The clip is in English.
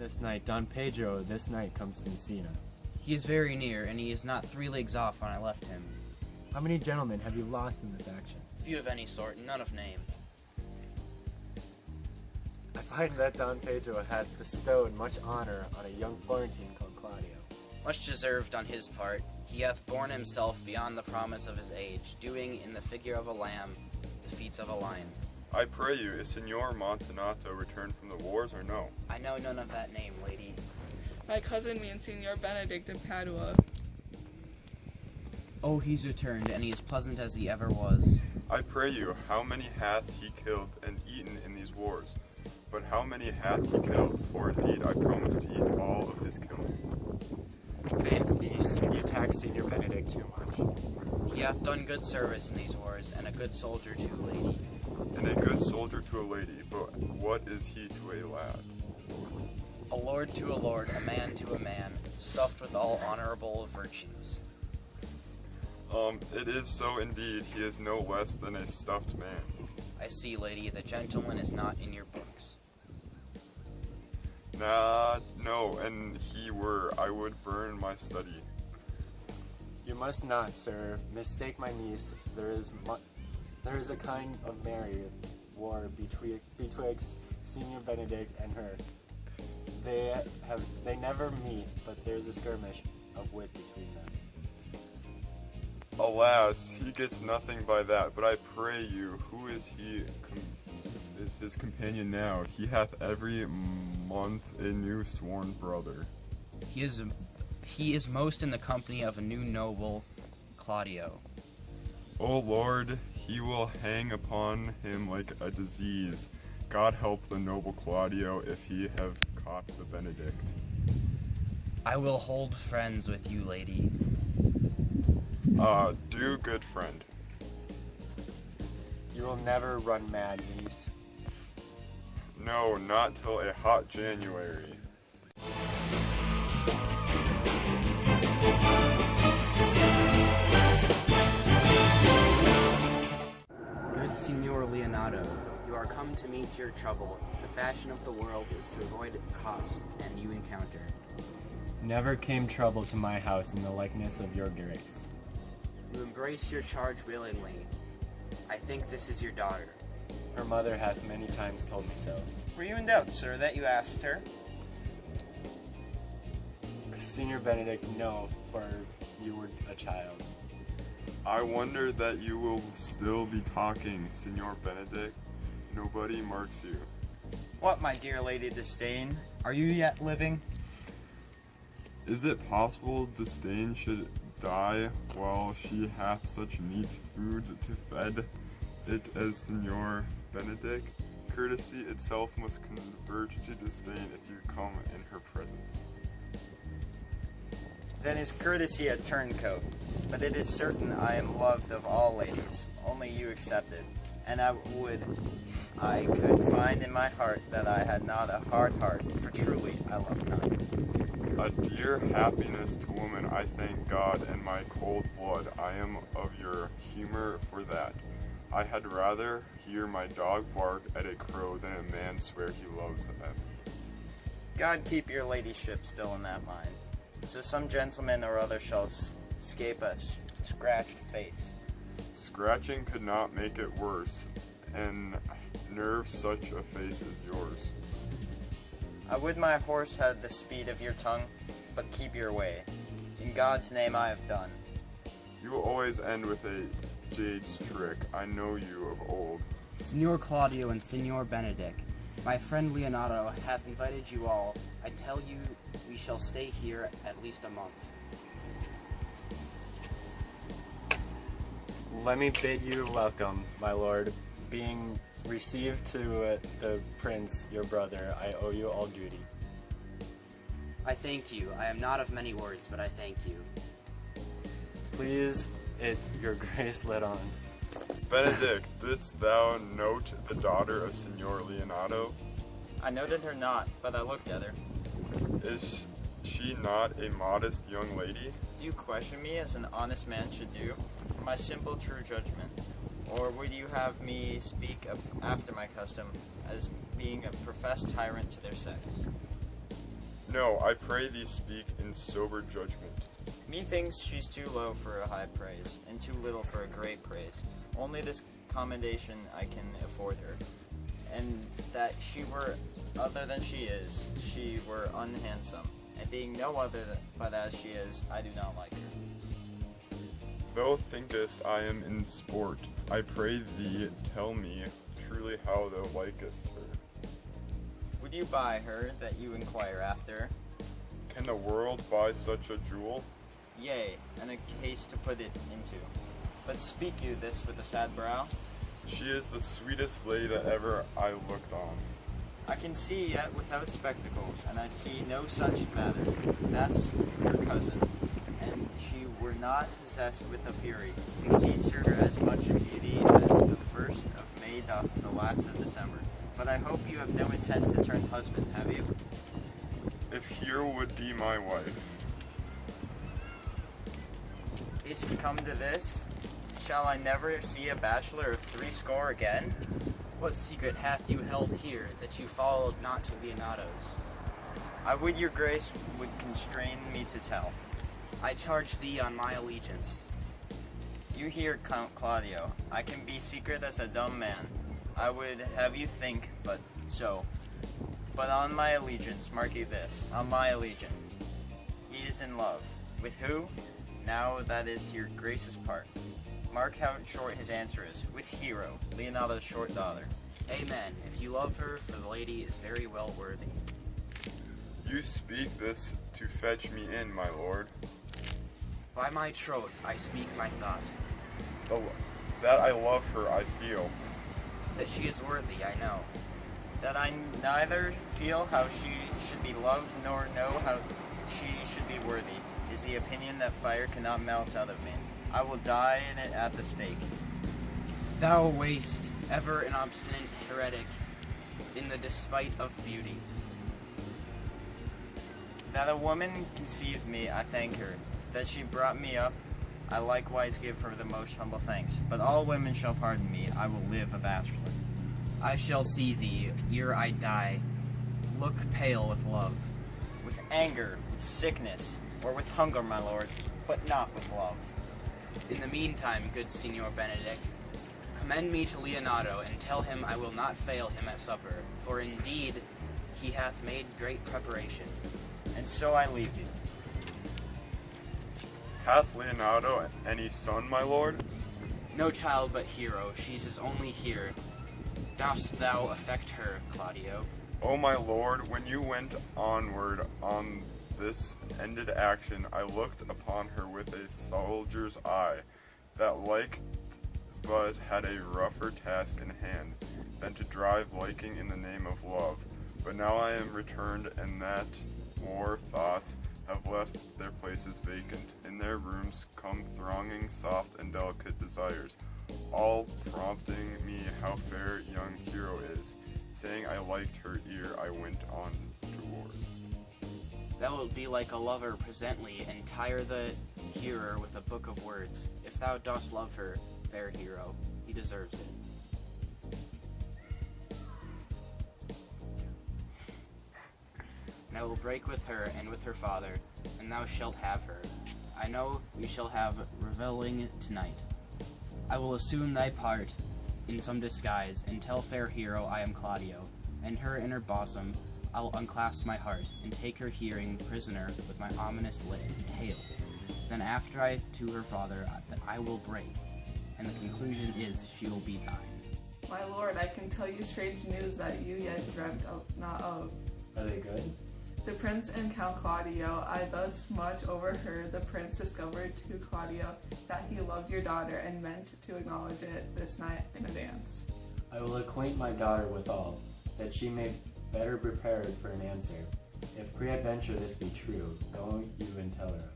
This night, Don Pedro, this night comes to Messina. He is very near, and he is not 3 leagues off when I left him. How many gentlemen have you lost in this action? Few of any sort, none of name. I find that Don Pedro hath bestowed much honor on a young Florentine called Claudio. Much deserved on his part. He hath borne himself beyond the promise of his age, doing in the figure of a lamb the feats of a lion. I pray you, is Signor Montonato returned from the wars or no? I know none of that name, lady. My cousin means Signor Benedict of Padua. Oh, he's returned, and he is pleasant as he ever was. I pray you, how many hath he killed and eaten in these wars? But how many hath he killed? For indeed I promise to eat all of his killing. Faith, you tax Senior Benedict too much. He hath done good service in these wars, and a good soldier too, lady. And a good soldier to a lady, but what is he to a lad? A lord to a lord, a man to a man, stuffed with all honorable virtues. It is so indeed, he is no less than a stuffed man. I see, lady, the gentleman is not in your books. Nah, no, and he were, I would burn my study. You must not, sir, mistake my niece. There is a kind of merry war betwixt Senior Benedict and her. They never meet, but there's a skirmish of wit between them. Alas, he gets nothing by that, but I pray you, who is he, is his companion now? He hath every month a new sworn brother. He is most in the company of a new noble, Claudio. O Lord, he will hang upon him like a disease. God help the noble Claudio if he have caught the Benedict. I will hold friends with you, lady. Do, good friend. You will never run mad, niece. No, not till a hot January. Good Signor Leonardo, you are come to meet your trouble. The fashion of the world is to avoid cost, and you encounter. Never came trouble to my house in the likeness of your grace. You embrace your charge willingly. I think this is your daughter. Her mother hath many times told me so. Were you in doubt, sir, that you asked her? Senior Benedict, no, for you were a child. I wonder that you will still be talking, Signor Benedict. Nobody marks you. What, my dear Lady Disdain? Are you yet living? Is it possible Disdain should die while she hath such meat food to fed it as Signor Benedict? Courtesy itself must converge to disdain if you come in her presence. Then is courtesy a turncoat, but it is certain I am loved of all ladies, only you excepted, and I could find in my heart that I had not a hard heart, for truly I love none. A dear happiness to woman, I thank God and my cold blood. I am of your humor for that. I had rather hear my dog bark at a crow than a man swear he loves them. God keep your ladyship still in that mind, so some gentleman or other shall escape a scratched face. Scratching could not make it worse, and nerve such a face as yours. I would my horse had the speed of your tongue, but keep your way. In God's name I have done. You will always end with a jade's trick. I know you of old. Signor Claudio and Signor Benedict, my friend Leonardo hath invited you all. I tell you, we shall stay here at least a month. Let me bid you welcome, my lord. Being received to the prince, your brother, I owe you all duty. I thank you. I am not of many words, but I thank you. Please, your grace let on. Benedict, didst thou note the daughter of Signor Leonardo? I noted her not, but I looked at her. Is she not a modest young lady? Do you question me as an honest man should do, for my simple true judgment? Or would you have me speak after my custom, as being a professed tyrant to their sex? No, I pray thee speak in sober judgment. Methinks she's too low for a high praise, and too little for a great praise. Only this commendation I can afford her, and that she were other than she is, she were unhandsome, and being no other but as she is, I do not like her. Thou thinkest I am in sport. I pray thee tell me truly how thou likest her. Would you buy her that you inquire after? Can the world buy such a jewel? Yea, and a case to put it into. But speak you this with a sad brow? She is the sweetest lady that ever I looked on. I can see yet without spectacles, and I see no such matter. That's her cousin, and she were not possessed with a fury, exceeds her as much in beauty as the 1st of May doth the last of December. But I hope you have no intent to turn husband, have you? If Hero would be my wife. Is to come to this? Shall I never see a bachelor of 80 again? What secret hath you held here that you followed not to Leonato's? I would your grace would constrain me to tell. I charge thee on my allegiance. You hear, Count Claudio, I can be secret as a dumb man. I would have you think, but so. But on my allegiance, mark you this, on my allegiance. He is in love. With who? Now that is your grace's part. Mark how short his answer is. With Hero, Leonato's short daughter. Amen. If you love her, for the lady is very well worthy. You speak this to fetch me in, my lord. By my troth, I speak my thought. That I love her, I feel. That she is worthy, I know. That I neither feel how she should be loved, nor know how she should be worthy, is the opinion that fire cannot melt out of me. I will die in it at the stake. Thou waste, ever an obstinate heretic, in the despite of beauty. That a woman conceived me, I thank her. That she brought me up, I likewise give her the most humble thanks. But all women shall pardon me, I will live a bachelor. I shall see thee, ere I die, look pale with love. With anger, with sickness, or with hunger, my lord, but not with love. In the meantime, good Signor Benedict, commend me to Leonato, and tell him I will not fail him at supper, for indeed he hath made great preparation. And so I leave you. Hath Leonato any son, my lord? No child but Hero, she's his only here. Dost thou affect her, Claudio? O my lord, when you went onward on this ended action, I looked upon her with a soldier's eye, that liked but had a rougher task in hand, than to drive liking in the name of love. But now I am returned, and that more thoughts have left their places vacant. In their rooms come thronging soft and delicate desires, all prompting me how fair young Hero is. Saying I liked her ere I went on to war. Thou wilt be like a lover presently, and tire the hearer with a book of words. If thou dost love her, fair Hero, he deserves it. And I will break with her and with her father, and thou shalt have her. I know we shall have revelling tonight. I will assume thy part in some disguise, and tell fair Hero I am Claudio, and her in her bosom I'll unclasp my heart, and take her hearing prisoner with my ominous tale. Then after I to her father that I will break, and the conclusion is she will be thine. My lord, I can tell you strange news that you yet dreamt of, not of. Are they good? The prince and Count Claudio, I thus much overheard. The prince discovered to Claudio that he loved your daughter and meant to acknowledge it this night in a dance. I will acquaint my daughter with all, that she may better prepared for an answer. If peradventure this be true, go you and tell her.